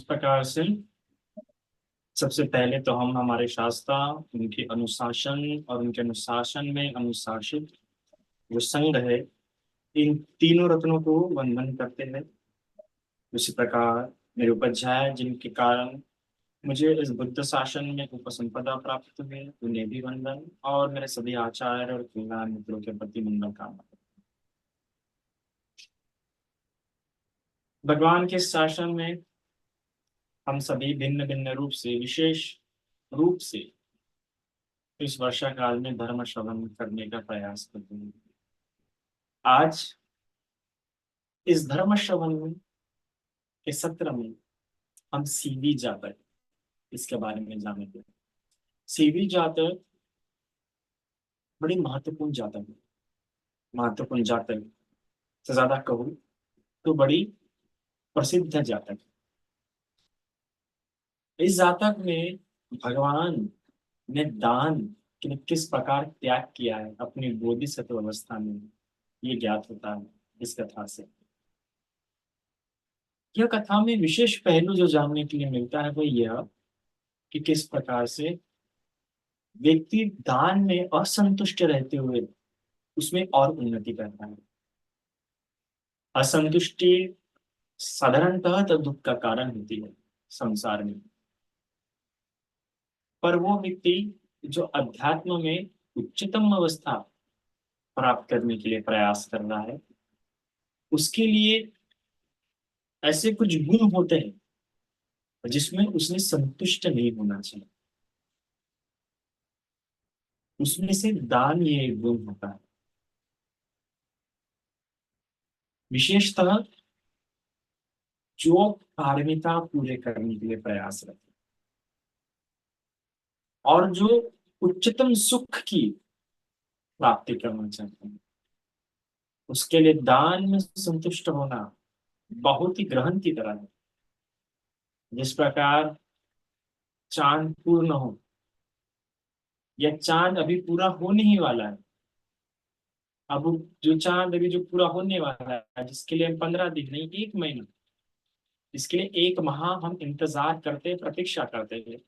प्रकार से सबसे पहले तो हम हमारे शास्त्रा, उनके अनुशासन और उनके अनुशासन में अनुशासित जो संघ है, इन तीनों रत्नों को वंदन करते हैं। उसी प्रकार मेरे उपाध्याय जिनके कारण मुझे इस बुद्ध शासन में उपसंपदा प्राप्त हुई, उन्हें भी वंदन, और मेरे सभी आचार्य और कल्याण मित्रों के प्रति मंगल कामना। भगवान के शासन में हम सभी भिन्न भिन्न रूप से, विशेष रूप से इस वर्षा काल में धर्म श्रवण करने का प्रयास करते हैं। आज इस धर्म श्रवण के सत्र में हम सीवी जातक इसके बारे में जानेंगे। सीवी जातक बड़ी महत्वपूर्ण जातक है। महत्वपूर्ण जातक से ज्यादा कहूँ तो बड़ी प्रसिद्ध जातक। इस जातक में भगवान ने दान किस प्रकार त्याग किया है अपनी बोधिसत्व अवस्था में, ये ज्ञात होता है इस कथा से। यह कथा में विशेष पहलू जो जानने के लिए मिलता है वो यह कि किस प्रकार से व्यक्ति दान में असंतुष्ट रहते हुए उसमें और उन्नति करता है। असंतुष्टि साधारणतः तो दुख का कारण होती है संसार में, पर वो व्यक्ति जो अध्यात्म में उच्चतम अवस्था प्राप्त करने के लिए प्रयास कर रहा है, उसके लिए ऐसे कुछ गुण होते हैं जिसमें उसने संतुष्ट नहीं होना चाहिए। उसमें से दान ये एक गुण होता है। विशेषतः जो पारमिता पूरे करने के लिए प्रयास करते हैं और जो उच्चतम सुख की प्राप्ति करना चाहते हैं, उसके लिए दान में संतुष्ट होना बहुत ही ग्रहण की तरह है। जिस प्रकार चांद पूर्ण हो, या चांद अभी पूरा होने ही वाला है। अब जो चांद अभी जो पूरा होने वाला है, जिसके लिए हम 15 दिन नहीं 1 महीना, इसके लिए 1 माह हम इंतजार करते, प्रतीक्षा करते हैं।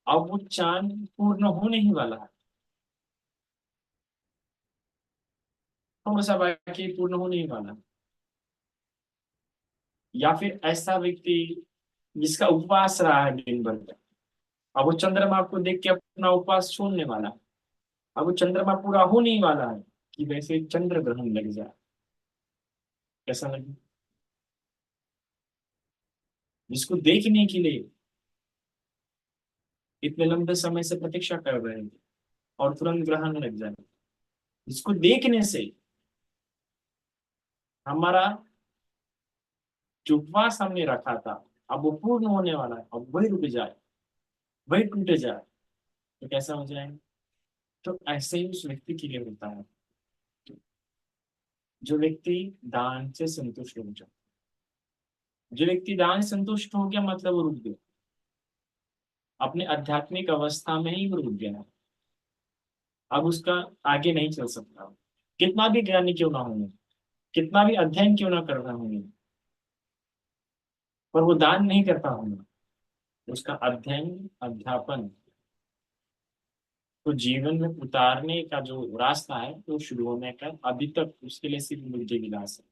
अब वो चांद पूर्ण होने ही वाला है, थोड़ा सा बाकी पूर्ण होने ही वाला है। या फिर ऐसा व्यक्ति जिसका उपवास रहा है दिन भर तक, अब वो चंद्रमा को देख के अपना उपवास छोड़ने वाला है। अब वो चंद्रमा पूरा होने ही वाला है कि वैसे चंद्र ग्रहण लग जाए, कैसा लगे। जिसको देखने के लिए इतने लंबे समय से प्रतीक्षा कर रहे हैं और तुरंत ग्रहण लग जाए, जिसको देखने से हमारा जो उपवास हमने रखा था अब वो पूर्ण होने वाला है, अब वही रुक जाए, वही टूट जाए, तो कैसा हो जाएगा। तो ऐसे ही उस व्यक्ति के लिए होता है जो व्यक्ति दान से संतुष्ट हो जाए। जो व्यक्ति दान से संतुष्ट हो गया मतलब वो रुक गया, अपने आध्यात्मिक अवस्था में ही वो रुक गया। अब उसका आगे नहीं चल सकता, कितना भी ज्ञानी क्यों ना होंगे, कितना भी अध्ययन क्यों ना कर रहा होंगे, पर वो दान नहीं करता होगा। उसका अध्ययन अध्यापन तो जीवन में उतारने का जो रास्ता है वो शुरू होने का अभी तक उसके लिए सिर्फ मुझे विलास है।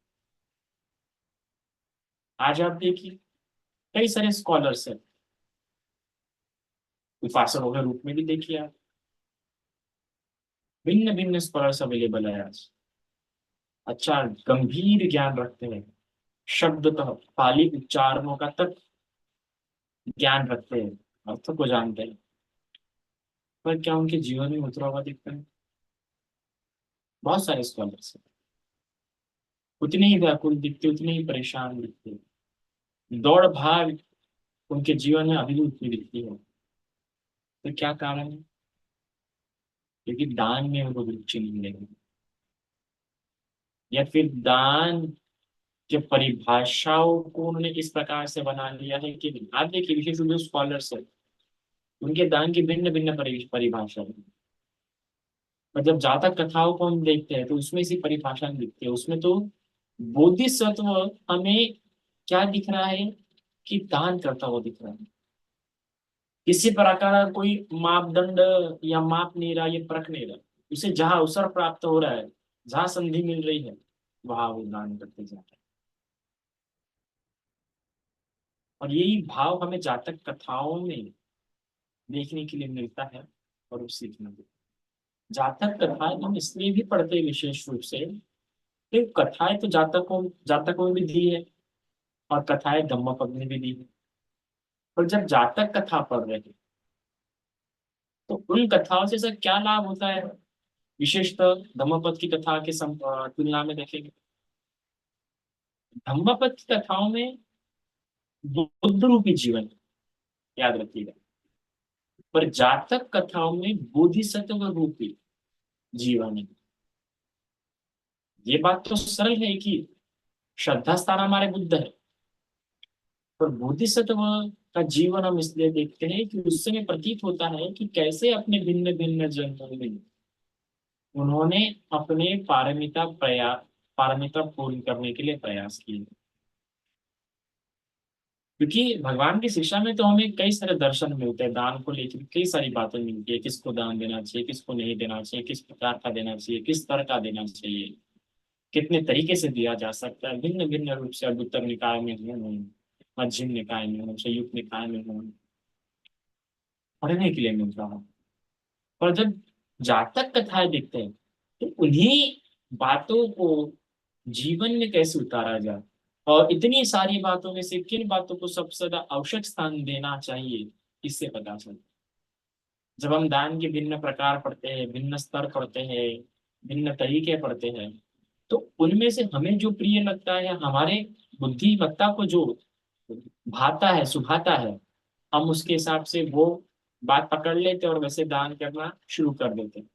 आज आप देखिए कई सारे स्कॉलर्स हैं, उपासकों के रूप में भी देखिए आप, भिन्न भिन्न स्कॉलर्स अवेलेबल है आज। अच्छा गंभीर ज्ञान रखते हैं, शब्दतः पाली उच्चारणों का तक ज्ञान रखते हैं, अर्थ को जानते हैं, पर क्या उनके जीवन में उतरा हुआ दिखता है। बहुत सारे स्कॉलर्स हैं, उतने ही व्याकुल दिखते, उतने ही परेशान दिखते, दौड़ भाग उनके जीवन में अभी भी उतनी दिखती है। तो क्या कारण है? क्योंकि दान में उनको रुचि नहीं मिलेगी, या फिर दान के परिभाषाओं को उन्होंने इस प्रकार से बना लिया है कि आप देखिए विशेष रूप से स्कॉलर्स है, उनके दान की भिन्न भिन्न परिभाषा है। पर जब जातक कथाओं को हम देखते हैं तो उसमें इसी परिभाषा में दिखती है। उसमें तो बोधिसत्व हमें क्या दिख रहा है कि दान करता हुआ दिख रहा है। किसी प्रकार का कोई मापदंड या माप नहीं रहा, ये परख नहीं रहा, उसे जहां अवसर प्राप्त हो रहा है, जहां संधि मिल रही है, वहां वो दान करते जा रहे हैं। और यही भाव हमें जातक कथाओं में देखने के लिए मिलता है और सीखने को। जातक कथाएं हम इसलिए भी पढ़ते हैं विशेष रूप से, कि कथाएं तो जातकों में भी दी है, और कथाएं धम्मपद में भी दी है। पर जब जातक कथा पढ़ रहे हैं, तो उन कथाओं से सर क्या लाभ होता है, विशेषतः धम्मपद की कथा के तुलना में देखेंगे। धम्मपद की कथाओं में बुद्ध रूपी जीवन है, याद रखिएगा। पर जातक कथाओं में बोधिसत्व रूपी जीवन है। ये बात तो सरल है कि श्रद्धा स्थान हमारे बुद्ध है, पर बोधिसत्व का जीवन हम इसलिए देखते हैं कि उस समय प्रतीत होता है कि कैसे अपने भिन्न भिन्न जन्मों में उन्होंने अपने पारमिता पूर्ण करने के लिए प्रयास किए। क्योंकि भगवान की शिक्षा में तो हमें कई सारे दर्शन मिलते हैं, दान को लेकर कई सारी बातें मिलती है, किसको दान देना चाहिए, किसको नहीं देना चाहिए, किस प्रकार का देना चाहिए, किस तरह का देना चाहिए, कितने तरीके से दिया जा सकता है, भिन्न भिन्न रूप से। अद्वैत निकाय में हो, मध्यम निकाय में हो, संयुक्त निकाय में हो, पढ़ने के लिए मिलता है। पर जब जातक कथाएं देखते हैं, तो उन्हीं बातों को जीवन में कैसे उतारा जाए, और इतनी सारी बातों में से किन बातों को सबसे ज्यादा आवश्यक स्थान देना चाहिए, इससे पता चलता है। जब हम दान के भिन्न प्रकार पढ़ते हैं, भिन्न स्तर पढ़ते हैं, भिन्न तरीके पढ़ते हैं, तो उनमें से हमें जो प्रिय लगता है, हमारे बुद्धिमत्ता को जो भाता है, सुभाता है, हम उसके हिसाब से वो बात पकड़ लेते हैं और वैसे दान करना शुरू कर देते हैं।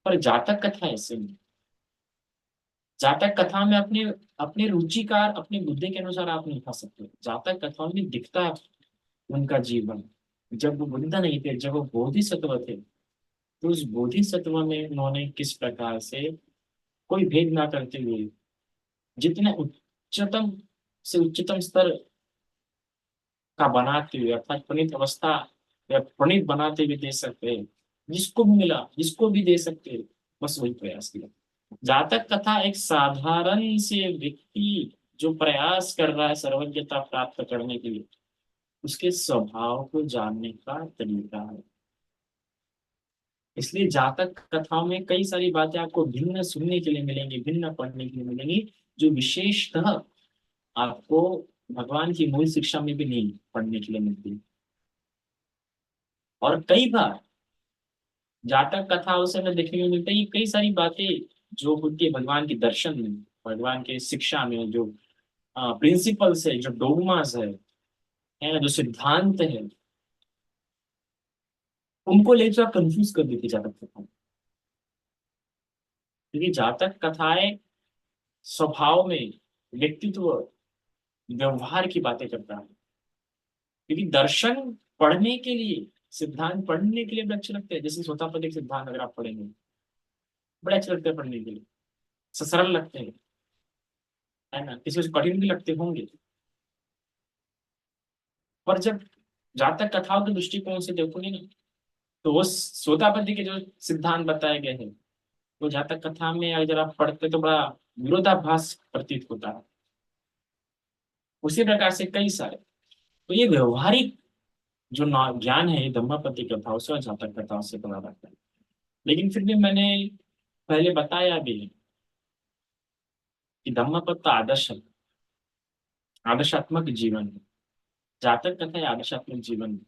पर जातक कथा ऐसे नहीं। जातक कथा में अपने अपने रुचिकार, अपने बुद्धि के अनुसार आप नहीं खा सकते। जातक कथाओं में दिखता है उनका जीवन। जब वो बुद्ध नहीं थे, जब वो बोधिसत्व थे, तो उस बोधिसत्व में उन्होंने किस प्रकार से कोई भेद ना करते हुए जितने उच्चतम से उच्चतम स्तर का बनाते हुए, अर्थात प्रणीत अवस्था या प्रणीत बनाते हुए दे सकते हैं, जिसको भी मिला जिसको भी दे सकते हैं, बस वही प्रयास किया। जातक कथा एक साधारण से व्यक्ति जो प्रयास कर रहा है सर्वज्ञता प्राप्त करने के लिए, उसके स्वभाव को जानने का तरीका है। इसलिए जातक कथाओं में कई सारी बातें आपको भिन्न सुनने के लिए मिलेंगी, भिन्न पढ़ने के लिए मिलेंगी, जो विशेषतः आपको भगवान की मूल शिक्षा में भी नहीं पढ़ने के लिए मिलती। और कई बार जातक कथाओं से हमें देखने को मिलता है कि कई सारी बातें जो होती है भगवान के दर्शन में, भगवान के शिक्षा में, जो प्रिंसिपल्स है, जो डोगमास है ना, जो सिद्धांत है, उनको लेकर कंफ्यूज कर देती जातक कथाएं। क्योंकि जातक कथाएं स्वभाव में, व्यक्तित्व, व्यवहार की बातें करता है। क्योंकि दर्शन पढ़ने के लिए, सिद्धांत पढ़ने के लिए बड़े अच्छे लगते हैं। जैसे सोतापति के सिद्धांत अगर आप पढ़ेंगे, बड़े अच्छे लगते हैं पढ़ने के लिए, सरल लगते हैं, है ना, किसी को कठिन भी लगते होंगे। पर जब जातक कथाओं के दृष्टिकोण से देखोगे ना, तो वो सोतापति के जो सिद्धांत बताए गए हैं, वो जातक कथा में अगर आप पढ़ते तो बड़ा विरोधाभास प्रतीत होता है। उसी प्रकार से कई सारे, तो ये व्यवहारिक जो ज्ञान है, ये धम्मपति कथाओं से और जातक कथाओं से पता लगता है। लेकिन फिर भी मैंने पहले बताया भी है कि धम्मपद तो आदर्श है, आदर्शात्मक जीवन है। जातक कथा आदर्शात्मक जीवन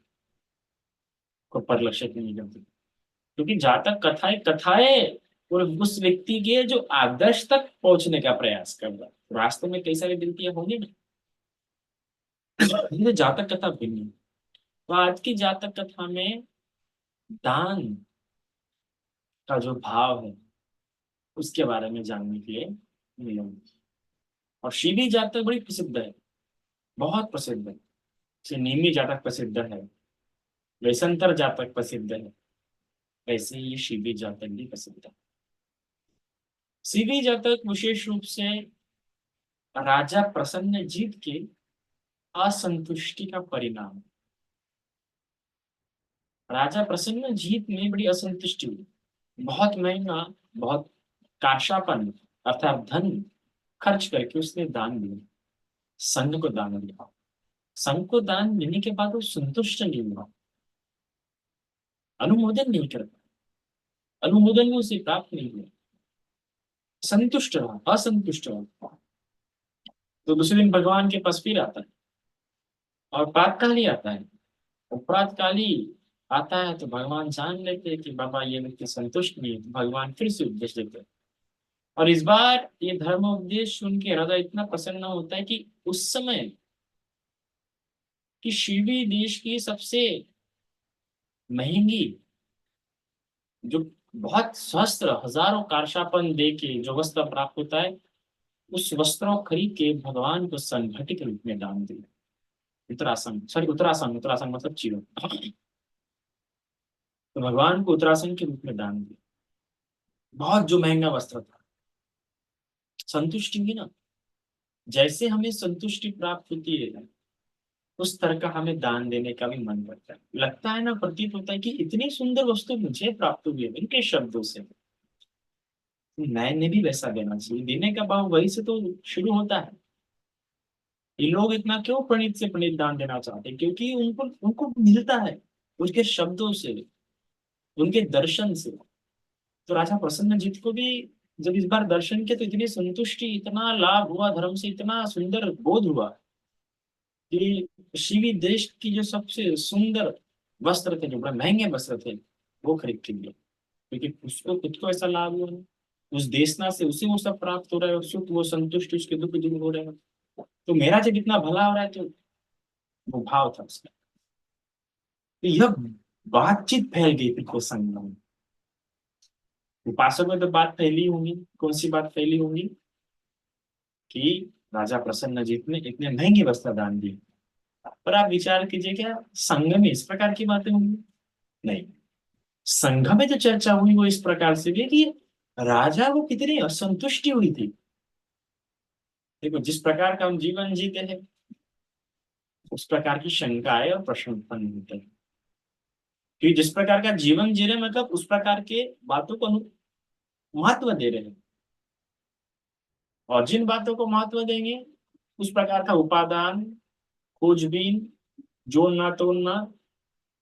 को परिलक्षित नहीं करती। क्योंकि जातक कथाएं कथाएं और उस व्यक्ति के जो आदर्श तक पहुंचने का प्रयास कर रहा है। रास्ते में कई सारी विनतियां होंगी ना, ये जातक कथा भिन्न है। तो आज की जातक कथा में दान का जो भाव है, उसके बारे में जानने के लिए मिलेंगे। और शिवी जातक बड़ी प्रसिद्ध है, बहुत प्रसिद्ध है। जैसे नेमी जातक प्रसिद्ध है, वैसंतर जातक प्रसिद्ध है, वैसे ही शिवी जातक भी प्रसिद्ध है। शिवी जातक विशेष रूप से राजा प्रसन्न जीत के असंतुष्टि का परिणाम। राजा प्रसन्नजीत में बड़ी असंतुष्टि हुई। बहुत महंगा, बहुत काशापन अर्थात धन खर्च करके उसने दान दिया, संघ को दान दिया। संघ को दान देने के बाद वो संतुष्ट नहीं हुआ, अनुमोदन नहीं कर पाया, अनुमोदन में उसे प्राप्त नहीं हुआ, संतुष्ट रहा, असंतुष्ट रहा। तो दूसरे दिन भगवान के पास फिर आता है, और प्रातकाली आता है। और प्रातकाली आता है तो भगवान जान लेते हैं कि बाबा ये व्यक्ति संतुष्ट नहीं है, तो भगवान फिर से उपदेश देते हैं। और इस बार ये धर्म उपदेश सुन के राजा इतना प्रसन्न होता है कि उस समय की शिवी देश की सबसे महंगी, जो बहुत शस्त्र हजारों कारशापन दे के जो वस्त्र प्राप्त होता है, उस वस्त्रों को खरीद के भगवान को संघटित के रूप में दान दिया। उत्तरासन, सॉरी उत्तरासन, उत्तरासन मतलब चिरो। तो भगवान को उत्तरासन के रूप में दान दिया, बहुत जो महंगा वस्त्र था। संतुष्टि हुई ना, जैसे हमें संतुष्टि प्राप्त होती है उस तरह का हमें दान देने का भी मन करता है। लगता है ना, प्रतीत होता है कि इतनी सुंदर वस्तु मुझे प्राप्त हुई है इनके शब्दों से, मैंने भी वैसा देना चाहिए। देने का भाव वही से तो शुरू होता है। ये लोग इतना क्यों प्रणीत से प्रणीत दान देना चाहते हैं? क्योंकि उनको उनको मिलता है उसके शब्दों से, उनके दर्शन से। तो राजा प्रसन्नजीत को भी जब इस बार दर्शन के तो इतनी संतुष्टि, इतना लाभ हुआ, धर्म से इतना सुंदर बोध हुआ कि शिवी देश की जो सबसे सुंदर वस्त्र थे, जो बड़े महंगे वस्त्र थे, वो खरीद के लिए। क्योंकि उसको खुद को ऐसा लाभ हुआ है, उस देशना से उसे वो सब प्राप्त हो रहा है, और सुख वो संतुष्ट, उसके दुख दूर हो रहे हैं। तो मेरा जब इतना भला हो रहा है, तो वो भाव था उसका। तो यह बातचीत फैल गई थी को संग में। उपासक में तो बात फैली होंगी, कौन सी बात फैली होंगी कि राजा प्रसन्नजीत ने इतने महंगे वस्त्र दान दिए। पर आप विचार कीजिए, क्या संघ में इस प्रकार की बातें होंगी? नहीं। संघ में जो चर्चा हुई वो इस प्रकार से हुई कि राजा को कितनी असंतुष्टि हुई थी। देखो, जिस प्रकार का हम जीवन जीते हैं उस प्रकार की शंकाएं और प्रश्न उत्पन्न होते हैं। कि जिस प्रकार का जीवन जी रहे हैं, मतलब उस प्रकार के बातों को महत्व दे रहे हैं। और जिन बातों को महत्व देंगे उस प्रकार का उपादान, खोजबीन, जोड़ना तोड़ना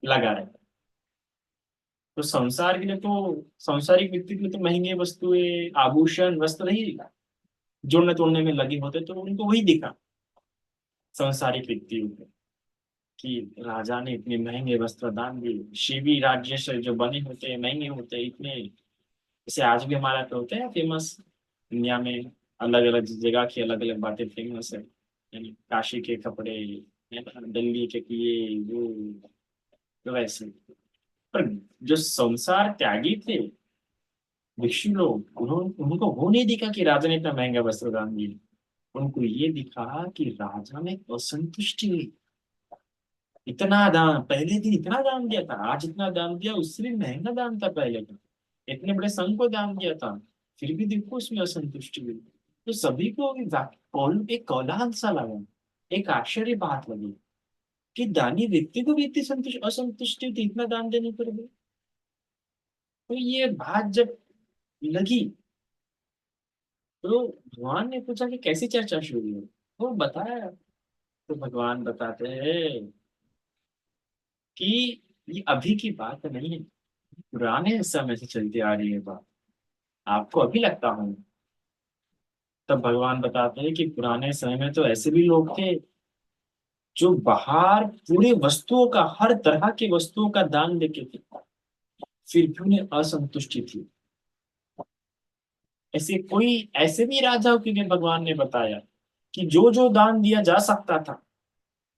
लगा रहे। तो संसार के लिए तो, सांसारिक व्यक्ति के लिए तो महंगे वस्तुएं, आभूषण, वस्त्र ही जोड़ने तोड़ने में लगे होते, तो उनको वही दिखा सांसारिक व्यक्तियों को कि राजा ने इतने महंगे वस्त्र दान दिए। शिवी राज्य से जो बने होते हैं, महंगे होते हैं इतने। जैसे आज भी हमारा तो होता है फेमस, दुनिया में अलग अलग जगह की अलग अलग बातें फेमस है, यानी काशी के कपड़े, है ना, दिल्ली के किए वो, तो वैसे। पर जो संसार त्यागी थे भिक्षु लोग, उनको वो नहीं दिखा कि राजा ने इतना महंगा वस्त्र दान दिया। उनको ये दिखा कि राजा में असंतुष्टि हुई। इतना दान, पहले दिन इतना दान दिया था, आज इतना दान दिया, उससे भी महंगा दान था पहले का। इतने बड़े संघ को दान दिया था, फिर भी देखो उसमें असंतुष्टि हुई। तो सभी को एक कौलाहल सा लगा, एक आश्चर्य बात लगी कि दानी व्यक्ति को भी इतनी असंतुष्टि होती इतना दान देने पर भी। तो ये बात जब लगी तो भगवान ने पूछा कि कैसी चर्चा शुरू हुई। वो बताया, तो भगवान बताते हैं कि ये अभी की बात नहीं है, पुराने समय से चलती आ रही है बात, आपको अभी लगता हूँ। तब भगवान बताते हैं कि पुराने समय में तो ऐसे भी लोग थे जो बाहर पूरे वस्तुओं का, हर तरह की वस्तुओं का दान देते थे, फिर भी उन्हें असंतुष्टि थी। ऐसे भी राजाओं के लिए भगवान ने बताया कि जो जो दान दिया जा सकता था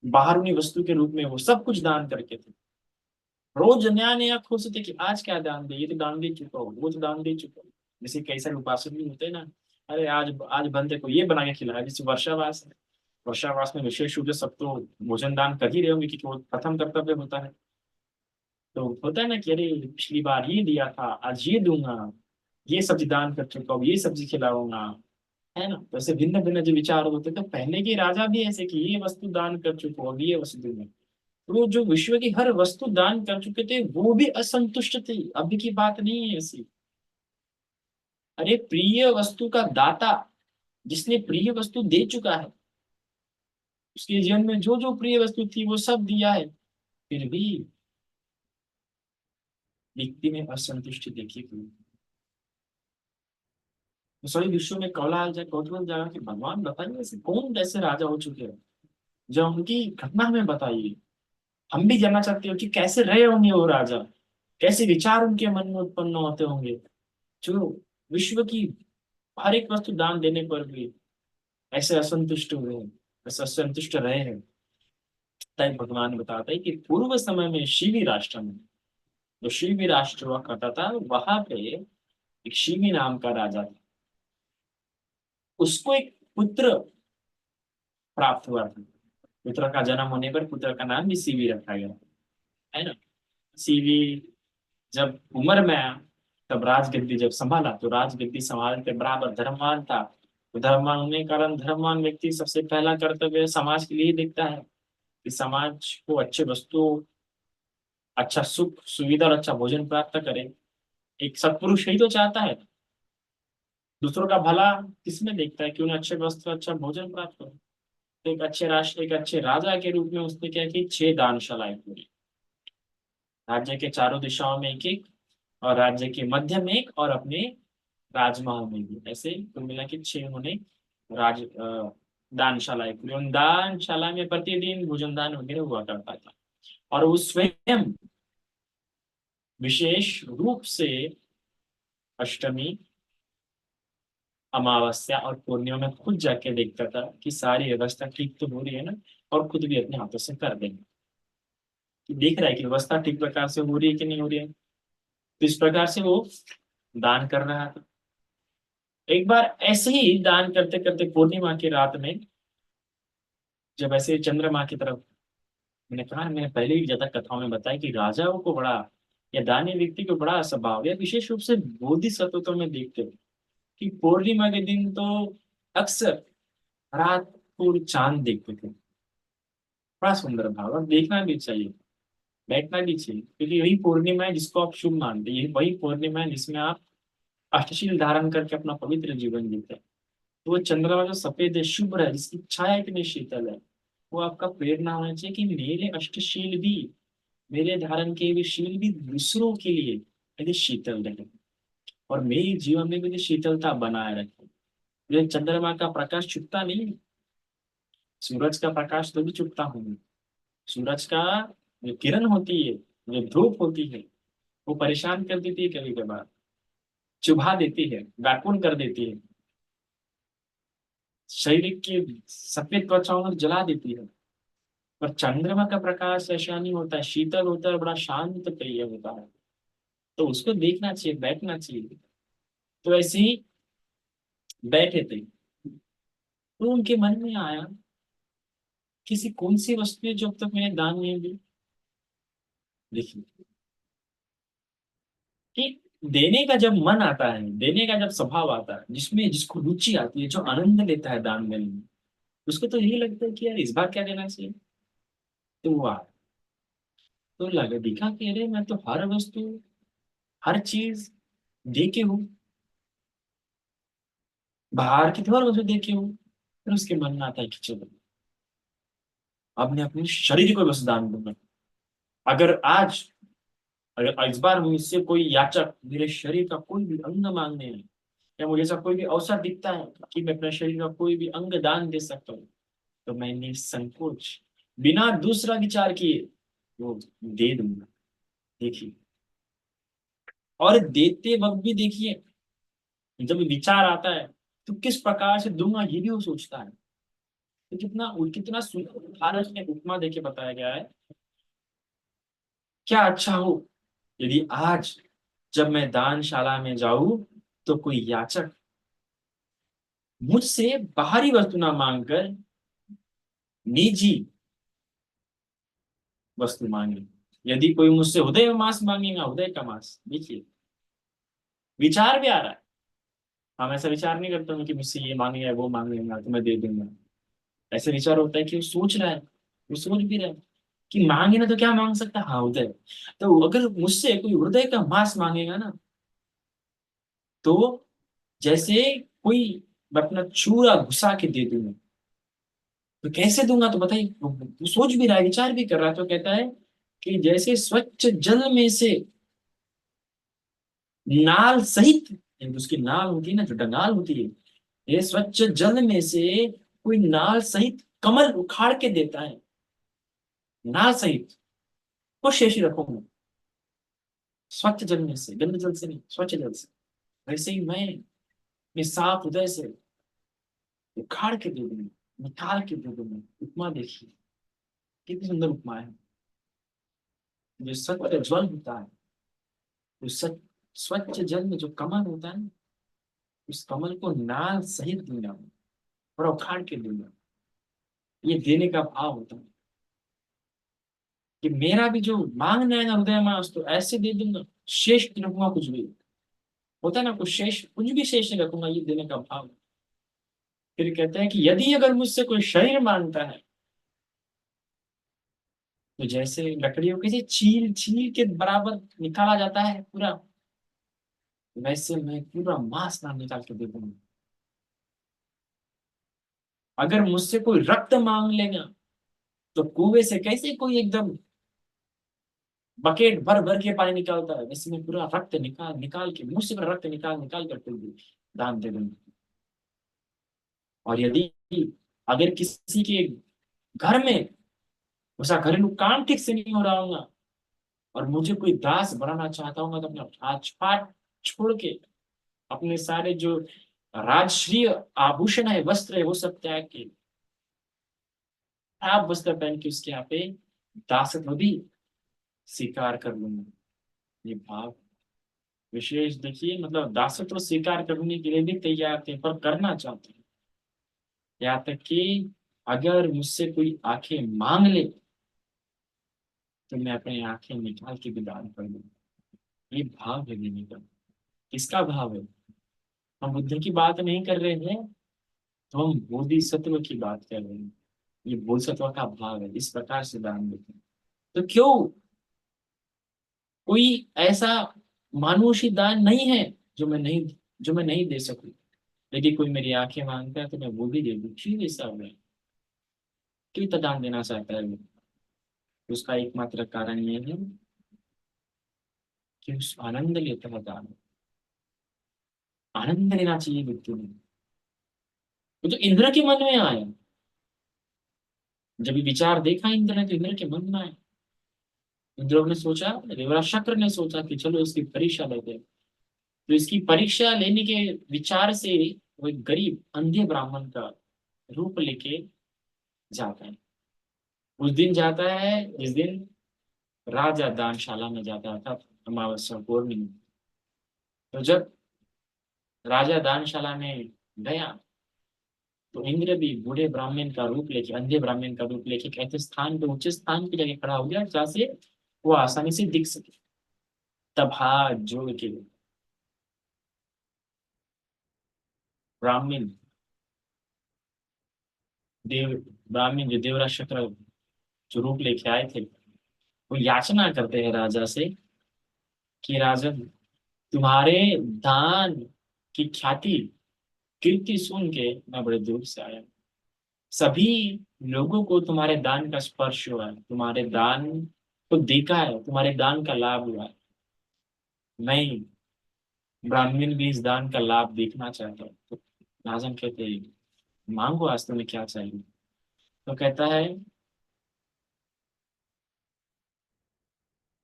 बाहरी वस्तु के रूप में, वो सब कुछ दान करके थे। रोज नया नया खुश थे कि आज क्या दान दे, ये तो दान दे चुका हो, वो तो दान दे चुका हो। जैसे कई सारे उपासक भी होते हैं ना, अरे आज आज बंदे को ये बना के खिलाया। जैसे वर्षावास है, वर्षावास में विशेष रूप से सब तो भोजन दान कर ही रहे होंगे, क्योंकि वो प्रथम कर्तव्य होता है। तो होता है ना कि अरे पिछली बार ये दिया था, आज ये दूंगा, ये सब्जी दान कर चुका हूँ, ये सब्जी खिलाऊंगा। है ना। तो ऐसे भिन्न भिन्न जो विचार होते, तो पहले के राजा भी ऐसे कि ये वस्तु दान कर चुके हो, अभी ये वस्तु दूंगा। वो जो विश्व की हर वस्तु दान कर चुके थे वो भी असंतुष्ट थे, अभी की बात नहीं है ऐसी। अरे प्रिय वस्तु का दाता, जिसने प्रिय वस्तु दे चुका है, उसके जीवन में जो जो प्रिय वस्तु थी वो सब दिया है, फिर भी व्यक्ति में असंतुष्टि देखी गई। तो सभी विश्व में कौलाहल जाए, कौतूहल जाएगा कि भगवान बताइए ऐसे कौन ऐसे राजा हो चुके हैं, जो उनकी घटना हमें बताइए। हम भी जानना चाहते हो कि कैसे रहे होंगे वो राजा, कैसे विचार उनके मन में उत्पन्न होते होंगे, जो विश्व की हर एक वस्तु दान देने पर भी ऐसे असंतुष्ट हुए हैं, ऐसे असंतुष्ट रहे हैं। तब भगवान बताता है कि पूर्व समय में शिवी राष्ट्र में, जो शिवी राष्ट्र हुआ करता था, वहां पे एक शिवी नाम का राजा था। उसको एक पुत्र प्राप्त हुआ था। पुत्र का जन्म होने पर पुत्र का नाम भी सीवी रखा गया, है ना। सीवी जब उम्र में आया, तब राजगद्दी जब संभाला, तो राजगद्दी संभालते बराबर धर्मवान था। तो धर्मवान होने के कारण धर्मवान व्यक्ति सबसे पहला कर्तव्य समाज के लिए ही देखता है कि समाज को अच्छे वस्तु, अच्छा सुख सुविधा और अच्छा भोजन प्राप्त करे। एक सत्पुरुष यही तो चाहता है, दूसरों का भला किसमें देखता है कि उन्हें अच्छे वस्त्र अच्छा भोजन प्राप्त हो। तो एक अच्छे राष्ट्र, एक अच्छे राजा के रूप में उसने क्या की, 6 दानशालाएं पूरी, राज्य के चारों दिशाओं में एक एक, और राज्य के मध्य में एक, और अपने राजमहल में भी ऐसे कुल मिला के 6 उन्होंने राज दानशालाएं पूरी। उन दानशाला में प्रतिदिन भोजन दान वगैरह हुआ करता था। और वो स्वयं विशेष रूप से अष्टमी, अमावस्या और पूर्णिमा में खुद जाके देखता था कि सारी व्यवस्था ठीक तो हो रही है ना, और खुद भी अपने हाथों से कर देंगे, कि देख रहा है कि व्यवस्था ठीक प्रकार से हो रही है कि नहीं हो रही है। तो इस प्रकार से वो दान कर रहा था। एक बार ऐसे ही दान करते करते पूर्णिमा की रात में, जब ऐसे चंद्रमा की तरफ, मैंने कहा, मैंने पहले ही ज्यादा कथाओं में बताया कि राजाओं को बड़ा, या दानी व्यक्ति को बड़ा स्वभाव, या विशेष रूप से बोधिसत्व में देखते हो कि पूर्णिमा के दिन तो अक्सर रात को चांद देखते थे। बड़ा सुंदर भाव, और देखना भी चाहिए, बैठना भी चाहिए, क्योंकि यही पूर्णिमा है जिसको आप शुभ मानते हैं, यही वही पूर्णिमा है जिसमें आप अष्टशील धारण करके अपना पवित्र जीवन जीते हैं। तो वो चंद्रमा जो सफेद है, शुभ्र है, जिसकी छाया इतनी शीतल है, वो आपका प्रेरणा होना चाहिए कि मेरे अष्टशील भी, मेरे धारण के भी शील भी दूसरों के लिए यदि शीतल रहे, और मेरे जीवन में भी यदि शीतलता बनाए रखे। ये चंद्रमा का प्रकाश छुपता नहीं है, सूरज का प्रकाश तो भी छुपता होगा। सूरज का जो किरण होती है, जो धूप होती है, वो परेशान कर देती है, कभी कभार चुभा देती है, व्याकुल कर देती है, शरीर की सफेद त्वचाओं को जला देती है। पर चंद्रमा का प्रकाश ऐसा नहीं होता है, शीतल होता है, बड़ा शांत प्रिय होता है। तो उसको देखना चाहिए, बैठना चाहिए। तो ऐसे ही बैठे थे, तो उनके मन में आया, किसी कौन सी वस्तु है जो अब तक मैंने दान नहीं दी। देखिए कि देने का जब मन आता है, देने का जब स्वभाव आता है, जिसमें जिसको रुचि आती है, जो आनंद लेता है दान देने में, उसको तो यही लगता है कि यार इस बार क्या देना चाहिए। तो वो तो लगे दिखा कि अरे मैं तो हर वस्तु, हर चीज दे के हूँ, बाहर की तो हर वस्तु दे के हूँ। फिर उसके मन में आता है कि चलो अब मैं अपने शरीर को बस दान दूंगा। अगर आज, अगर इस बार मुझसे कोई याचक मेरे शरीर का कोई भी अंग मांगने है, या मुझे ऐसा कोई भी अवसर दिखता है कि मैं अपने शरीर का कोई भी अंग दान दे सकता हूँ, तो मैं निसंकोच, बिना दूसरा विचार किए वो दे दूंगा। देखिए, और देते वक्त भी देखिए, जब विचार आता है तो किस प्रकार से दूंगा ये भी वो सोचता है। तो कितना सुंदर उदाहरण में उपमा देके बताया गया है। क्या अच्छा हो यदि आज जब मैं दानशाला में जाऊं, तो कोई याचक मुझसे बाहरी वस्तु ना मांगकर निजी वस्तु मांगे। यदि कोई मुझसे हृदय मांस मांगेगा, हृदय का मांस, देखिए विचार भी आ रहा है, हम ऐसा विचार नहीं करते हैं कि मुझसे ये मांगेगा वो मांगेगा तो मैं दे दूंगा। ऐसे विचार होता है कि वो सोच रहा है, वो सोच भी रहा है कि मांगे ना तो क्या मांग सकता है, हाँ हृदय। तो अगर मुझसे कोई हृदय का मांस मांगेगा ना, तो जैसे कोई मैं अपना चूरा घुसा के दे दूंगा। तो कैसे दूंगा, तो बताइए, वो सोच भी रहा है, विचार भी कर रहा है, तो कहता है कि जैसे स्वच्छ जल में से नाल सहित, यानी उसकी नाल होती है ना, जो डंगाल होती है, ये स्वच्छ जल में से कोई नाल सहित कमल उखाड़ के देता है, नाल सहित, वो शेष ही रखूंगा। स्वच्छ जल में से, गंदे जल से नहीं, स्वच्छ जल से। वैसे ही मैं अपने साफ हृदय से उखाड़ के दे दूंगा, निकाल के दे दूंगा। उपमा देखिए, कितनी सुंदर उपमा है। जो स्वच्छ जल होता है, जो स्वच्छ जल में जो कमल होता है ना, उस कमल को नाल सहित दूंगा और उखाड़ के दूंगा। ये देने का भाव होता है कि मेरा भी जो मांगना है ना हृदय मांस, तो ऐसे दे दूंगा, शेष नहीं रखूंगा कुछ भी। होता है ना, कुछ शेष, कुछ भी शेष नहीं रखूंगा, ये देने का भाव। फिर कहते हैं कि यदि अगर मुझसे कोई शरीर मांगता है, तो जैसे लकड़ियों के से छील छील के बराबर निकाला जाता है पूरा, वैसे मैं पूरा मांस ना निकाल के दे दूंगा। अगर मुझसे कोई रक्त मांग लेगा, तो कुएं से कैसे कोई एकदम बकेट भर भर के पानी निकालता है, वैसे मैं पूरा रक्त निकाल निकाल के, मुंह से पूरा रक्त निकाल निकाल कर फिर भी दान दे दूंगा। और यदि अगर किसी के घर में उसका घरेलू काम ठीक से नहीं हो रहा होगा, और मुझे कोई दास बनाना चाहता हूँ, तो अपना राजपाट छोड़ के, अपने सारे जो राजश्री आभूषण है, वस्त्र है, वो सब त्याग के, आप वस्त्र पहन के उसके यहाँ पे दासत्व भी स्वीकार कर लूंगा। ये भाव विशेष देखिए, मतलब दासत्व स्वीकार करने के लिए भी तैयार थे, पर करना चाहते हैं। यहाँ तक कि अगर मुझसे कोई आंखें मांग ले, तो मैं अपनी आंखें निकाल के भी दान कर दूंगा। ये भाव है देने का। किसका भाव है? हम बुद्ध की बात नहीं कर रहे हैं, तो हम बोधिसत्व की बात कर रहे हैं। ये बोधिसत्व का भाव है, इस प्रकार से दान देते हैं। तो क्यों कोई ऐसा मानुषी दान नहीं है जो मैं नहीं दे सकूं? यदि कोई मेरी आंखें मांगता है, तो मैं वो भी दे दूं। क्यों ऐसा हो रहा है? क्यों इतना दान देना चाहता है वो? उसका एकमात्र कारण ये है कि उस आनंद लेता है दान। आनंद लेना चाहिए व्यक्ति ने। वो तो इंद्र के मन में आया, जब ये विचार देखा इंद्र ने, तो इंद्र के मन में आया। इंद्र ने सोचा, देवराज शक्र ने सोचा कि चलो इसकी परीक्षा लेते हैं। तो इसकी परीक्षा लेने के विचार से वो एक गरीब अंधे ब्राह्मण का रूप लेके जाता है। उस दिन जाता है जिस दिन राजा दानशाला में जाता था, अमावस्या पूर्णिमा। तो जब राजा दानशाला में गया, तो इंद्र भी बूढ़े ब्राह्मण का रूप लेके, अंधे ब्राह्मण का रूप लेके, एक ऐसे स्थान पे, उच्च स्थान पे जाके खड़ा हो गया जहाँ से वो आसानी से दिख सके। तब हाथ जोड़ के ब्राह्मण देव ब्राह्मण जो देवराज शक्र जो रूप लेके आए थे, वो याचना करते हैं राजा से कि राजन, तुम्हारे दान की ख्याति, कीर्ति सुन के मैं बड़े दूर से आया। सभी लोगों को तुम्हारे दान का स्पर्श हुआ है, तुम्हारे दान को देखा है, तुम्हारे दान का लाभ हुआ है। मैं ब्राह्मण भी इस दान का लाभ देखना चाहता हूँ। तो राजन कहते हैं, मांगो, आज तुम्हें क्या चाहिए? तो कहता है,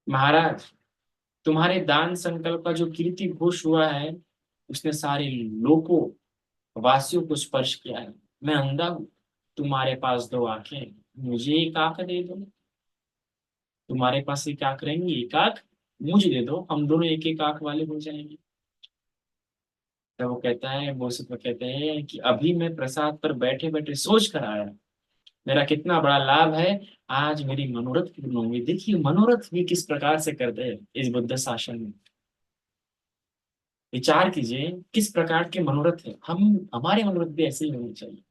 महाराज, तुम्हारे दान संकल्प का जो कीर्ति घोष हुआ है, उसने सारे लोगों, वासियों को स्पर्श किया है। मैं अंधा हूँ, तुम्हारे पास दो आंखें हैं, मुझे एक आंख दे दो। तुम्हारे पास एक आंख रहेंगी, एक आंख मुझे दे दो, हम दोनों एक एक आंख वाले हो जाएंगे। तो वो कहता है, वो सब कहते हैं कि अभी मैं प्रसाद पर बैठे बैठे सोच कर आया, मेरा कितना बड़ा लाभ है, आज मेरी मनोरथ पूर्ण होंगी। देखिए मनोरथ भी किस प्रकार से करते हैं इस बुद्ध शासन में। विचार कीजिए किस प्रकार के मनोरथ है, हम हमारे मनोरथ भी ऐसे ही होने चाहिए,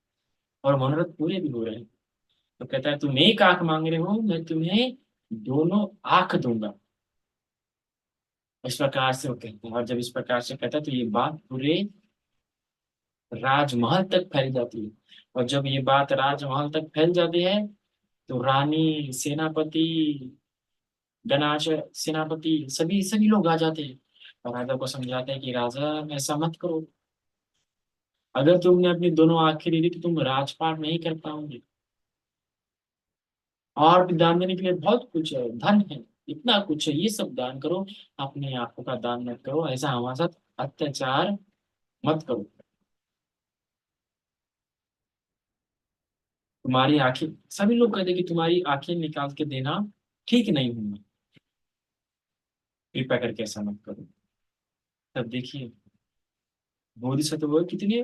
और मनोरथ पूरे भी हो रहे हैं। तो कहता है तुम एक आंख मांग रहे हो, मैं तुम्हें दोनों आंख दूंगा। इस प्रकार से वो कहते हैं, और जब इस प्रकार से कहता है तो ये बात पूरे राजमहल तक फैल जाती है। और जब ये बात राजमहल तक फैल जाती है तो रानी, सेनापति, गणाच, सेनापति, सभी सभी लोग आ जाते हैं और राजा को समझाते हैं कि राजा ऐसा मत करो, अगर तुमने अपनी दोनों आंखें दे दी तो तुम राजपाट नहीं कर पाओगे। और भी दान देने के लिए बहुत कुछ है, धन है, इतना कुछ है, ये सब दान करो, अपनी आंखों का दान मत करो, ऐसा हमारे साथ अत्याचार मत करो। तुम्हारी आंखें, सभी लोग कहते हैं कि तुम्हारी आंखें निकाल के देना ठीक नहीं होगा, कृपया करके ऐसा मत करो। तब देखिए बोधिसत्व कितने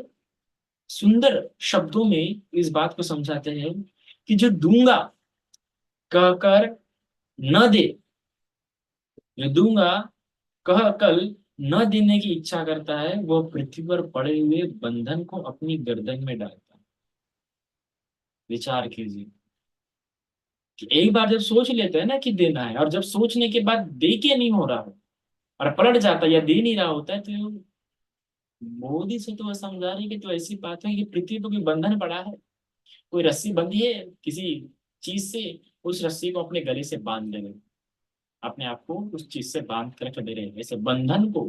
सुंदर शब्दों में इस बात को समझाते हैं कि जो दूंगा कहकर न दे, जो दूंगा कह कल न देने की इच्छा करता है, वो पृथ्वी पर पड़े हुए बंधन को अपनी गर्दन में डालता है। विचार कीजिए कि एक बार जब सोच लेते हैं ना कि देना है, और जब सोचने के बाद दे के नहीं हो रहा हो और पलट जाता है या दे नहीं रहा होता है, तो मोदी से तो वह समझा रही कि तो ऐसी बात है कि पृथ्वी पर कोई बंधन पड़ा है, कोई रस्सी बंधी है किसी चीज से, उस रस्सी को अपने गले से बांध दे रहे हैं, अपने आप को उस चीज से बांध कर रख दे रहे हैं। ऐसे बंधन को,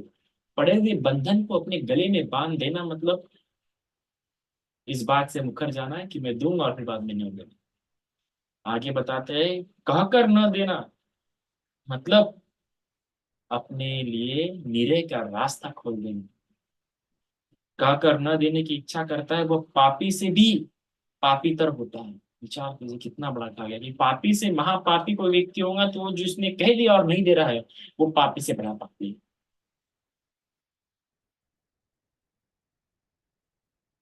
पड़े हुए बंधन को अपने गले में बांध देना मतलब इस बात से मुकर जाना है कि मैं दूंगा और फिर बाद में नहीं दूंगा। आगे बताते हैं कहकर न देना मतलब अपने लिए निरे का रास्ता खोल देना। कहकर न देने की इच्छा करता है वो पापी से भी पापी तर होता है। विचार कीजिए कितना बड़ा कहा गया कि पापी से महापापी कोई व्यक्ति होगा तो वो जिसने कह दिया और नहीं दे रहा है वो पापी से बड़ा पापी है।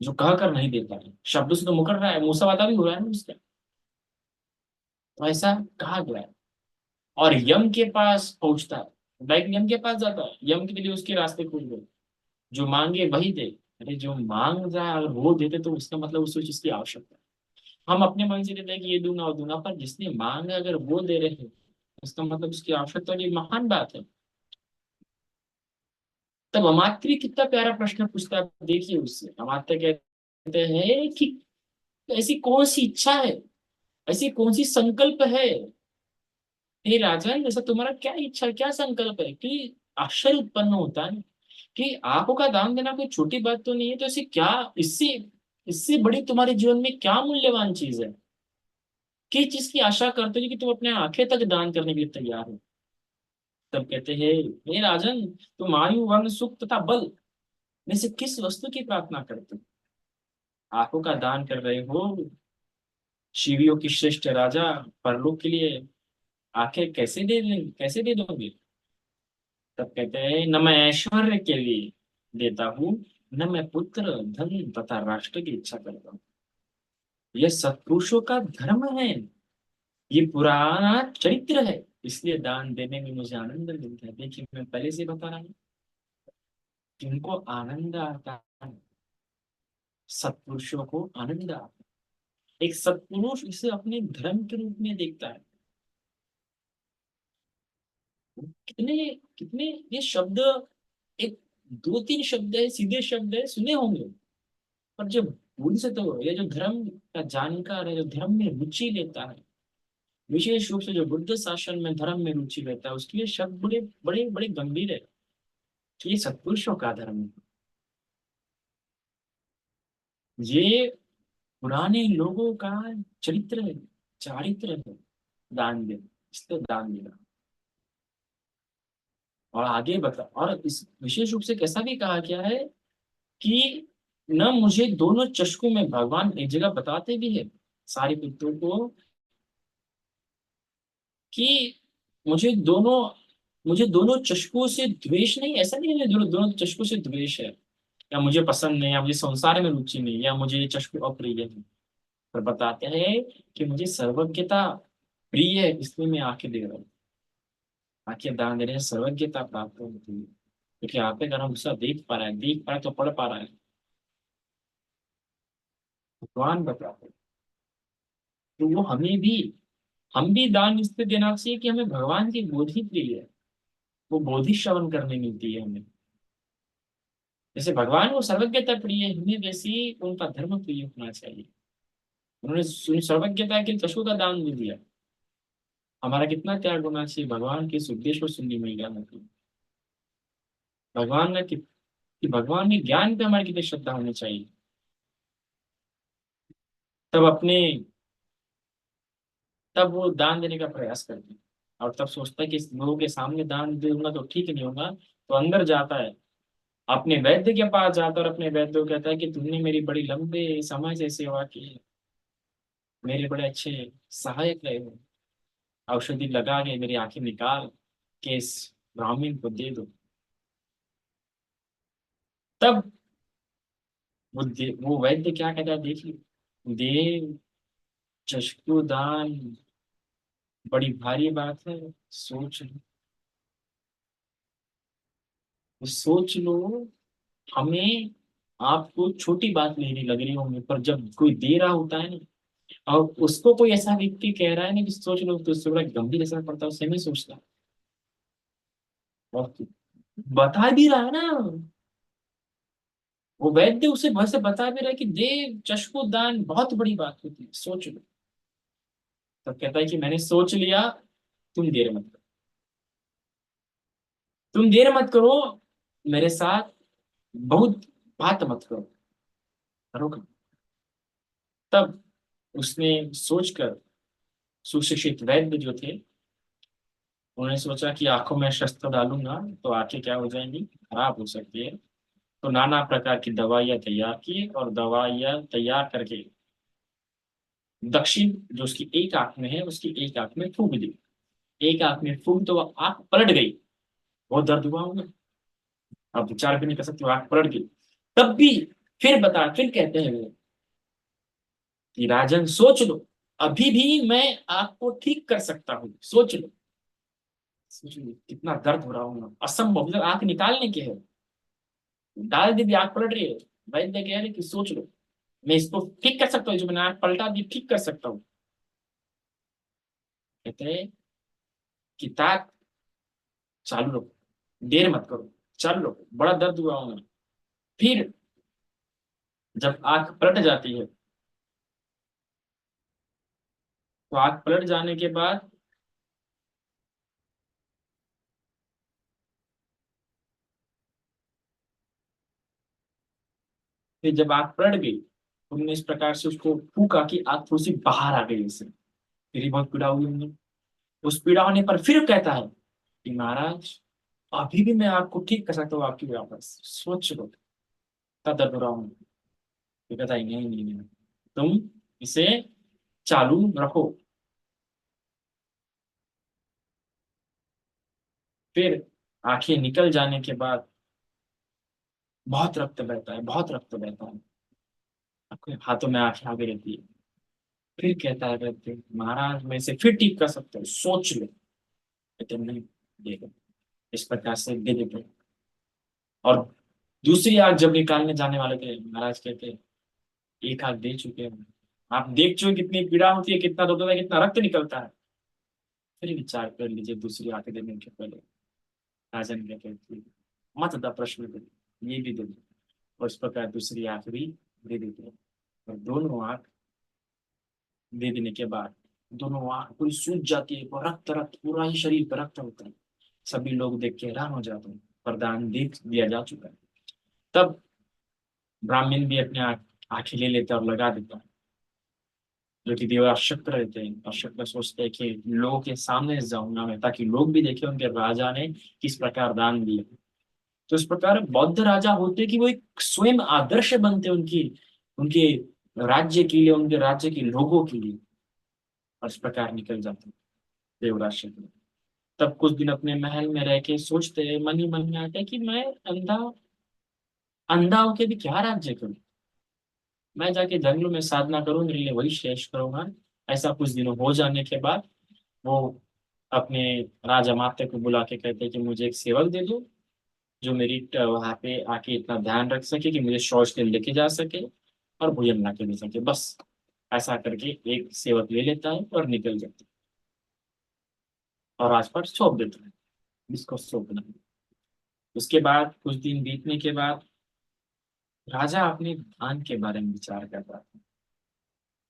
जो कह कर नहीं देता है, शब्दों से तो मुकर रहा है, मूसावादा भी हो रहा है ना उसका, तो ऐसा कहा गया है। और यम के पास पहुंचता है, डायरेक्ट यम के पास जाता है, यम के लिए उसके रास्ते खुल गए। जो मांगे वही दे, अरे जो मांग रहा है अगर वो देते तो उसका मतलब उस चीज की आवश्यकता है। हम अपने मन से देते हैं कि ये दूंगा वो दूंगा, पर जिसने मांगा अगर वो दे रहे हैं उसका मतलब उसकी आवश्यकता की महान बात है। तब अमात्य कितना प्यारा प्रश्न पूछता है, देखिए उससे अमात्य कहते हैं कि ऐसी कौन सी इच्छा है, ऐसी कौन सी संकल्प है हे राजन, ऐसा तुम्हारा क्या इच्छा, क्या संकल्प है कि आश्चर्य उत्पन्न होता है कि आंखों का दान देना कोई छोटी बात तो नहीं है, तो ऐसी क्या, इससे इससे बड़ी तुम्हारे जीवन में क्या मूल्यवान चीज है, किस चीज की आशा करते हो कि तुम अपने आंखें तक दान करने के लिए तैयार हो। तब कहते हैं हे राजन, तुम आयु वर्ण सुख तथा बल में से किस वस्तु की प्रार्थना करते हो, आंखों का दान कर रहे हो, शिवियों की श्रेष्ठ राजा, परलोक के लिए आंखें कैसे दे दोगे। तब कहते हैं न मैं ऐश्वर्य के लिए देता हूँ, न मैं पुत्र धन तथा राष्ट्र की इच्छा करता हूँ, यह सत्पुरुषों का धर्म है, ये पुराना चरित्र है, इसलिए दान देने में मुझे आनंद मिलता है। देखिए मैं पहले से बता रहा हूँ जिनको आनंद आता है, सत्पुरुषों को आनंद आता है। एक सत्पुरुष इसे अपने धर्म के रूप में देखता है। कितने कितने ये शब्द, एक दो तीन शब्द है, सीधे शब्द है, सुने होंगे, पर जब भूल से तो ये जो धर्म का जानकार है, जो धर्म में रुचि लेता है, विशेष रूप से जो बुद्ध शासन में धर्म में रुचि लेता है, उसके लिए शब्द बड़े बड़े बड़े गंभीर है कि ये सत्पुरुषों का धर्म है, ये पुराने लोगों का चरित्र है, चारित्र है, दान देना, इसलिए दान देना। और आगे बता, और इस विशेष रूप से कैसा भी कहा गया है कि न मुझे दोनों चषकों में, भगवान एक जगह बताते भी है सारे पुत्रों को कि मुझे दोनों मुझे दोनों चषकों से द्वेष नहीं, ऐसा नहीं है दोनों दोनों चषकों से द्वेष है, या मुझे पसंद नहीं, या मुझे संसार में रुचि नहीं, या मुझे ये चषक अप्रिय है, पर बताते हैं कि मुझे सर्वज्ञता प्रिय है, इसलिए मैं आंखें दे रहा हूँ, आंखें दान देने से सर्वज्ञता प्राप्त होती है। क्योंकि यहाँ पे अगर हम सब देख पा रहे तो पढ़ पा रहे हैं। भगवान बताते हैं। तो वो हम भी दान इसलिए देना चाहिए कि हमें भगवान की बोधि प्रिय है, वो बोधि श्रवण करने मिलती है हमें। जैसे भगवान को सर्वज्ञता प्रिय है, हमें वैसे ही उनका धर्म प्रिय होना चाहिए। उन्होंने सर्वज्ञता के लिए पशु का दान भी दिया। हमारा कितना त्याग होना चाहिए भगवान के इस उद्देश्य को सुनने में ज्ञान की। भगवान ने कि भगवान ने ज्ञान पे हमारी कितनी श्रद्धा होनी चाहिए। तब अपने तब वो दान देने का प्रयास करते हैं। और तब सोचता है कि इस लोगों के सामने दान दूंगा तो ठीक नहीं होगा, तो अंदर जाता है, अपने वैद्य के पास जाता है और अपने वैद्य को कहता है कि तुमने मेरी बड़ी लंबे समय से सेवा की है, मेरे बड़े अच्छे सहायक रहे हो, औषधि लगा के मेरी आंखें निकाल के इस ब्राह्मण को दे दो। तब वो वैद्य क्या कहता है देखिए, देव चक्षु दान बड़ी भारी बात है, सोच सोच लो। हमें आपको छोटी बात नहीं लग रही होंगी, पर जब कोई दे रहा होता है ना, और उसको कोई ऐसा व्यक्ति कह रहा है ना कि सोच लो, तो उससे बड़ा गंभीर असर पड़ता है, उससे नहीं सोचता। और बता भी रहा है ना, वो वैद्य उसे भर से बता भी रहा है कि देव चक्षु दान बहुत बड़ी बात होती है, सोच लो। तब कहता है कि मैंने सोच लिया, तुम देर मत करो, तुम देर मत करो मेरे साथ, बहुत बात मत करो, करो करो। तब उसने सोचकर, सुशिक्षित वैद्य जो थे, उन्होंने सोचा कि आंखों में शस्त्र डालूंगा तो आंखें क्या हो जाएंगी, खराब हो सकती है। तो नाना प्रकार की दवाइयां तैयार की और दवाइयां तैयार करके दक्षिण जो उसकी एक आंख में है उसकी एक आंख में फूंक दी। एक आंख में फूंक तो वो आंख पलट गई, बहुत दर्द हुआ होगा, अब विचार भी नहीं कर सकते, वो आंख पलट गई। तब भी फिर कहते हैं वो कि राजन सोच लो, अभी भी मैं आंख को ठीक कर सकता हूँ, सोच लो। सोच लो कितना दर्द हो रहा होगा, असंभव, मतलब आंख निकालने के है, डाल दी भी आंख पलट रही है। वैद्य कह रहे कि सोच लो, मैं इसको ठीक कर सकता हूँ, जो मैंने आंख पलटा दी ठीक कर सकता हूँ। कहते हैं कि ताक चालू रखो, देर मत करो, चालू रखो, बड़ा दर्द हुआ होगा। फिर जब आंख पलट जाती है, तो आंख पलट जाने के बाद फिर जब आंख पलट गई, उन्होंने इस प्रकार से उसको फूका कि आंख थोड़ी सी बाहर आ गई उससे। फिर ही बहुत पीड़ा हुई उन्हें। उस पीड़ा होने पर फिर कहता है कि महाराज अभी भी मैं आपको ठीक कर सकता हूँ, आपकी वापस सोच लो, इतना दर्द हो रहा हूँ। तो कहता है नहीं नहीं नहीं, तुम इसे चालू रखो। फिर आंखें निकल जाने के बाद बहुत रक्त बहता है, बहुत रक्त बहता है, आपके हाथों में आंखें आगे रहती है। फिर कहता है व्यक्ति महाराज मैं इसे फिर ठीक कर सकता हूँ, सोच लो। कहते नहीं, देखो, इस प्रकार से दे देते हैं। और दूसरी आग जब निकालने जाने वाले थे, महाराज कहते हैं, एक आग दे चुके हैं, आप देख चुके कितनी पीड़ा होती है, कितना दर्द होता है, कितना रक्त निकलता है। फिर विचार कर लीजिए दूसरी आंख देने के पहले। राजन कहते हैं मत दा प्रश्न करिए, ये भी दे दो। और इस प्रकार दूसरी आंख भी दे देते हैं। और दोनों आंख दे देने के बाद दोनों आंख पूरी सूज जाती है, और रक्त रक्त पूरा ही शरीर पर रक्त होता है। सभी लोग देख के हैरान हो जाते हैं, वरदान दे दिया जा चुका है। तब ब्राह्मण भी अपने आंखें ले लेता है और लगा देता है। जो कि देवराज शक्र रहते हैं, और शक्र सोचते हैं कि लोगों के सामने जाऊंगा मैं, ताकि लोग भी देखें उनके राजा ने किस प्रकार दान दिया। तो इस प्रकार बौद्ध राजा होते कि वो एक स्वयं आदर्श बनते उनकी, उनके राज्य के लिए, उनके राज्य के लोगों के लिए। और इस प्रकार निकल जाते देवराज शक्र। तब कुछ दिन अपने महल में रह के सोचते हैं, मन ही मन में आता है कि मैं अंधा अंधा होके भी क्या राज्य करूं, मैं जाके जंगलों में साधना करूं, मेरे लिए वही श्रेष्ठ करूंगा। ऐसा कुछ दिनों हो जाने के बाद वो अपने राजा माते को बुला के कहते हैं कि मुझे एक सेवक दे दो, जो मेरी वहां पे आके इतना ध्यान रख सके कि मुझे शौच के लिए लेके जा सके और भोजन ला के दे सके, बस ऐसा करके एक सेवक ले लेता है और निकल जाता है और आसपास सौंप देता है जिसको सौंपना है। उसके बाद कुछ दिन बीतने के बाद राजा अपने दान के बारे में विचार कर रहा था।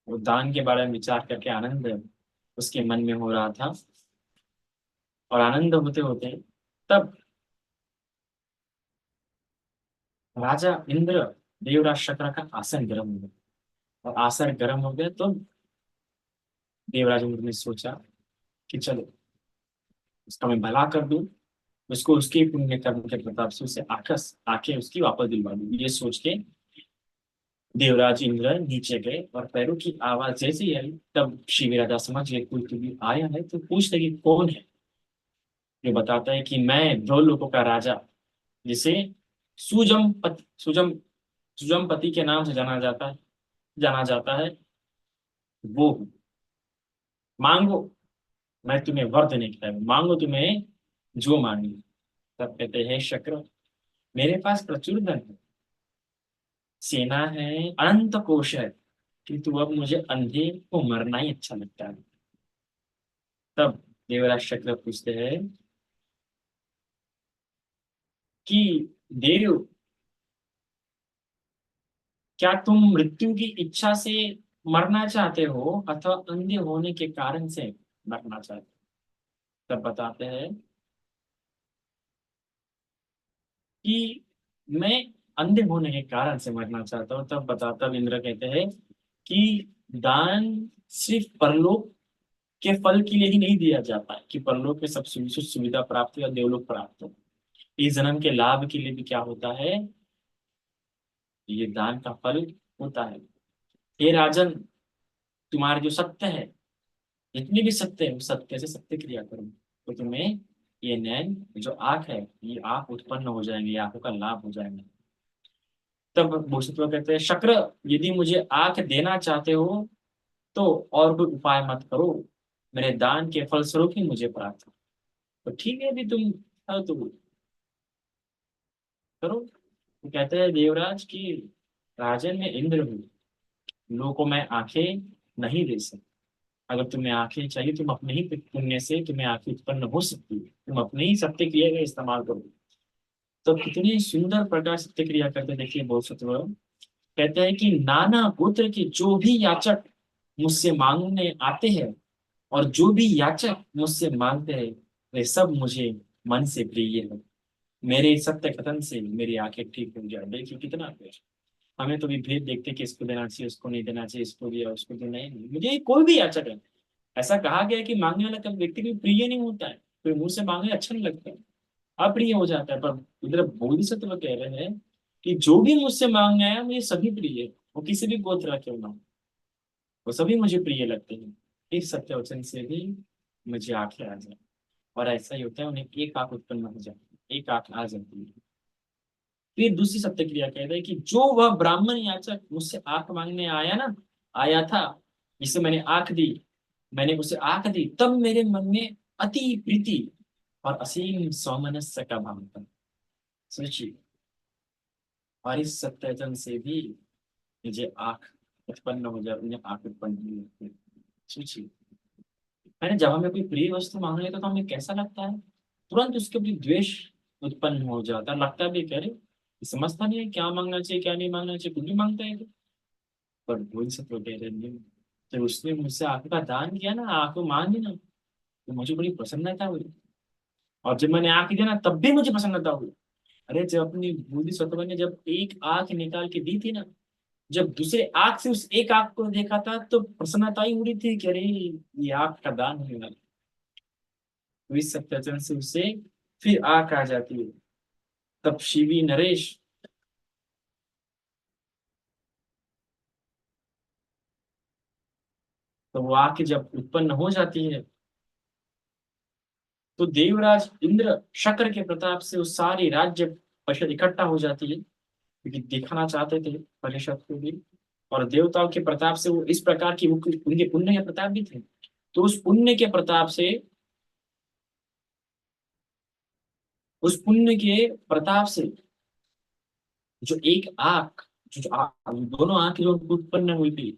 वो दान के बारे में विचार करके आनंद उसके मन में हो रहा था, और आनंद होते होते तब राजा इंद्र देवराज शक्र का आसन गर्म हो गया। और आसन गर्म हो गया तो देवराज इंद्र ने सोचा कि चलो उसका मैं भला कर दूं, उसको उसके पुण्य कर्म के प्रताप से उसे आकस आके उसकी वापस दिलवा दूं। ये सोच के देवराज इंद्र नीचे गए और पैरों की आवाज जैसी ही आई तब शिवी राजा समझ गए कोई तुम्हें आया है, तो पूछते कि कौन है। जो बताता है कि मैं दो लोगों का राजा, जिसे सुजमपति के नाम से जाना जाता है वो हूँ। मांगो, मैं तुम्हें वर देने के लिए हूं। मांगो तुम्हें जो मांगी। तब कहते हैं शक्र, मेरे पास प्रचुर धन है, सेना है, अनंत कोश है, किंतु अब मुझे अंधे को मरना ही अच्छा लगता है। तब देवराज शक्र पूछते हैं कि देव, क्या तुम मृत्यु की इच्छा से मरना चाहते हो अथवा अंधे होने के कारण से मरना चाहते हो? तब बताते हैं कि मैं अंधे होने के कारण से मरना चाहता हूँ। तब इंद्र कहते हैं कि दान सिर्फ परलोक के फल के लिए ही नहीं दिया जाता है, कि परलोक में सब सुविधा प्राप्त हो या देवलोक प्राप्त हो। इस जन्म के लाभ के लिए भी क्या होता है, ये दान का फल होता है। हे राजन, तुम्हारे जो सत्य है, जितनी भी सत्य है, उस सत्य से सत्य क्रिया करो तो तुम्हें ये नैन जो आंख है, ये आंख उत्पन्न हो जाएंगे, ये आंखों का लाभ हो जाएगा। तब भूषित्व कहते हैं शक्र, यदि मुझे आंख देना चाहते हो तो और कोई उपाय मत करो, मेरे दान के फलस्वरूप ही मुझे प्राप्त हो। तो ठीक है, अभी तुम तो करो। तो कहते हैं देवराज की राजन में इंद्र हूँ, लोगों को मैं आंखें नहीं दे सकता। अगर तुम्हें आंखें चाहिए, तुम अपने ही पुण्य से तुम्हें आंखें उत्पन्न हो सकती है, तुम अपने ही सत्य क्रिया का इस्तेमाल करो। तो कितनी सुंदर प्रकार सत्य क्रिया करते देखिए बहुत सत्व। कहते हैं कि नाना गोत्र के जो भी याचक मुझसे मांगने आते हैं और जो भी याचक मुझसे मांगते हैं, वे सब मुझे मन से प्रिय है। मेरे सत्य कथन से मेरी आंखें ठीक हो जाए। देखिए कितना प्यार। हमें तो भी भेद देखते कि इसको देना चाहिए, उसको नहीं देना चाहिए, इसको दिया उसको तो नहीं। मुझे कोई भी याचक है, ऐसा कहा गया है कि मांगने वाला कभी व्यक्ति भी प्रिय नहीं होता है, कोई मुंह से मांगे अच्छा नहीं लगता है, अप्रिय हो जाता है। पर इधर बोधिसत्व कह रहे हैं कि जो भी मुझसे मांगने आया मुझे सभी प्रिय है, वो किसी भी गोत्र का क्यों ना हो, वो सभी मुझे प्रिय लगते हैं। इस सत्य वचन से भी मुझे आंखें आ जाए। और ऐसा ही होता है, उन्हें एक आंख उत्पन्न हो जाती है, एक आंख आ जाती है। फिर दूसरी सत्य क्रिया कहते हैं कि जो वह ब्राह्मण याचक मुझसे आंख मांगने आया था, जिसे मैंने आंख दी, मैंने उसे आंख दी, तब मेरे मन में अति प्रीति और असीम सौमनस्य का भाव था। सोचिए, और इस सत्यजन से भी मुझे आंख उत्पन्न हो जाए, उन्हें आंख उत्पन्न नहीं होती। सोचिए, मैंने जब हमें कोई प्रिय वस्तु मांग लेता तो हमें कैसा लगता है, तुरंत उसके प्रति द्वेष उत्पन्न हो जाता है। लगता भी कह रहे, समझता नहीं है क्या मांगना चाहिए क्या नहीं मांगना चाहिए, कुछ भी मांगता है। पर भूल से तो कह रहे नहीं। जब उसने मुझसे आंखों का दान किया ना, आंखों मांगी ना, तो मुझे बड़ी प्रसन्नता हुई। और जब मैंने आंख दिया ना, तब भी मुझे प्रसन्नता हुई। अरे जब अपनी बूढ़ी सतवा ने जब एक आंख निकाल के दी थी ना, जब दूसरे आंख से उस एक आंख को देखा था तो प्रसन्नता ही हो रही थी कि अरे ये आंख का दान होने वाला। तो इस सत्याचरण से उसे फिर आंख आ जाती है। तब शिवी नरेश, तो वो आंख जब उत्पन्न हो जाती है तो देवराज इंद्र शक्र के प्रताप से उस सारी राज्य परिषद इकट्ठा हो जाती है, क्योंकि दिखाना चाहते थे परिषद को भी। और देवताओं के प्रताप से वो इस प्रकार की उनके पुण्य के प्रताप भी थे, तो उस पुण्य के प्रताप से उस पुण्य के प्रताप से जो एक आंख, दोनों आंखें जो उनको उत्पन्न हुई थी,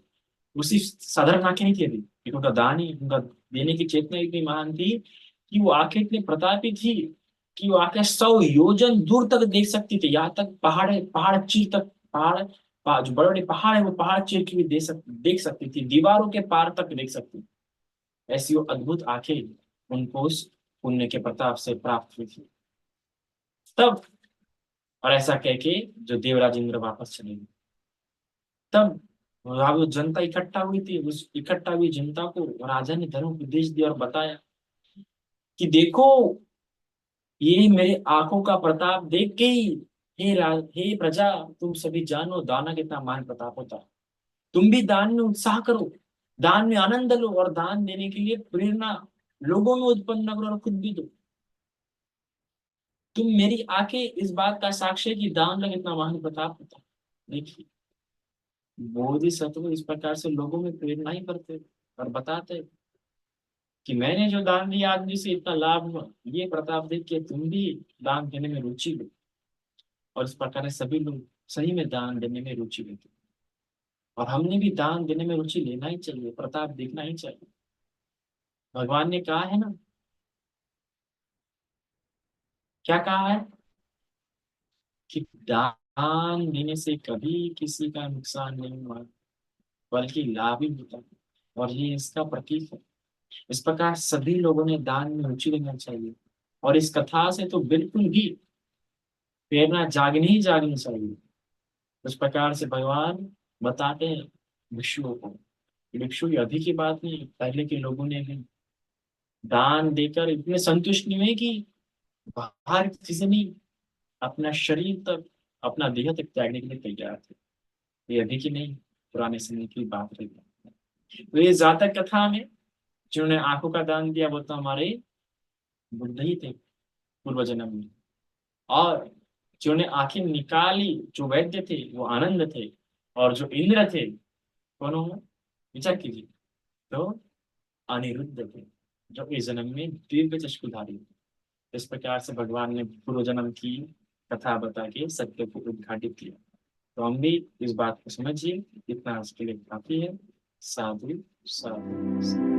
उसी साधारण आंखें नहीं थी अभी, एक उनका दान ही, उनका देने की चेतना इतनी महान थी कि वो आंखें इतनी प्रतापी थी कि वो आंखें 100 योजन दूर तक देख सकती थी, यहाँ तक पहाड़ पहाड़ चीर तक, जो बड़े बड़े पहाड़ है वो पहाड़ चीर के भी देख सकती थी, दीवारों के पार तक देख सकती थी। ऐसी वो अद्भुत आंखें उनको उस पुण्य के प्रताप से प्राप्त हुई थी। तब, और ऐसा कह के जो देवराज इंद्र वापस चले गए, तब वहां वो जनता इकट्ठा हुई थी, उस इकट्ठा हुई जनता को राजा ने धर्म उपदेश दिया और बताया कि देखो, ये मेरे आंखों का प्रताप देख के ही, हे प्रजा, तुम सभी जानो दाना कितना महान प्रताप होता है। तुम भी दान में उत्साह करो, दान में आनंद लो, और दान देने के लिए प्रेरणा लोगों में उत्पन्न करो और खुद भी दो। तुम मेरी आंखें इस बात का साक्ष्य है कि दान का कितना महान प्रताप होता है। देखिए, बोधिसत्व इस प्रकार से लोगों में प्रेरणा ही करते और बताते कि मैंने जो दान दिया आदमी से इतना लाभ हुआ, ये प्रताप देख के तुम भी दान देने में रुचि लो। और इस प्रकार से सभी लोग सही में दान देने में रुचि लेते, और हमने भी दान देने में रुचि लेना ही चाहिए, प्रताप देखना ही चाहिए। भगवान ने कहा है ना, क्या कहा है कि दान देने से कभी किसी का नुकसान नहीं हुआ, बल्कि लाभ ही होता है, और ये इसका प्रतीक है। इस प्रकार सभी लोगों ने दान में रुचि लेना चाहिए, और इस कथा से तो बिल्कुल भी प्रेरणा जागनी ही जागनी चाहिए। उस प्रकार से भगवान बताते हैं भिक्षुओं को। भिक्षु ये अभी की बात नहीं, पहले के लोगों ने भी दान देकर इतने संतुष्ट नहीं हुए कि बाहर किसी नहीं, अपना शरीर तक, अपना देह तक त्यागने के लिए तैयार थे। ये अभी की नहीं, पुराने समय की बात रही। तो ये जातक कथा में जिन्होंने आंखों का दान दिया वो तो हमारे बुद्ध ही थे पूर्व जन्म में, और जिन्होंने आंखें निकाली जो वैद्य थे वो आनंद थे, और जो इंद्र थे कौन हो, विचार कीजिए, तो अनिरुद्ध थे, जो इस जन्म में दिव्य चक्षुधारी थे। इस प्रकार से भगवान ने पूर्व जन्म की कथा बता के सत्य को उद्घाटित किया। तो हम भी इस बात को समझिए, इतना उसके लिए काफी है। साधु साधु।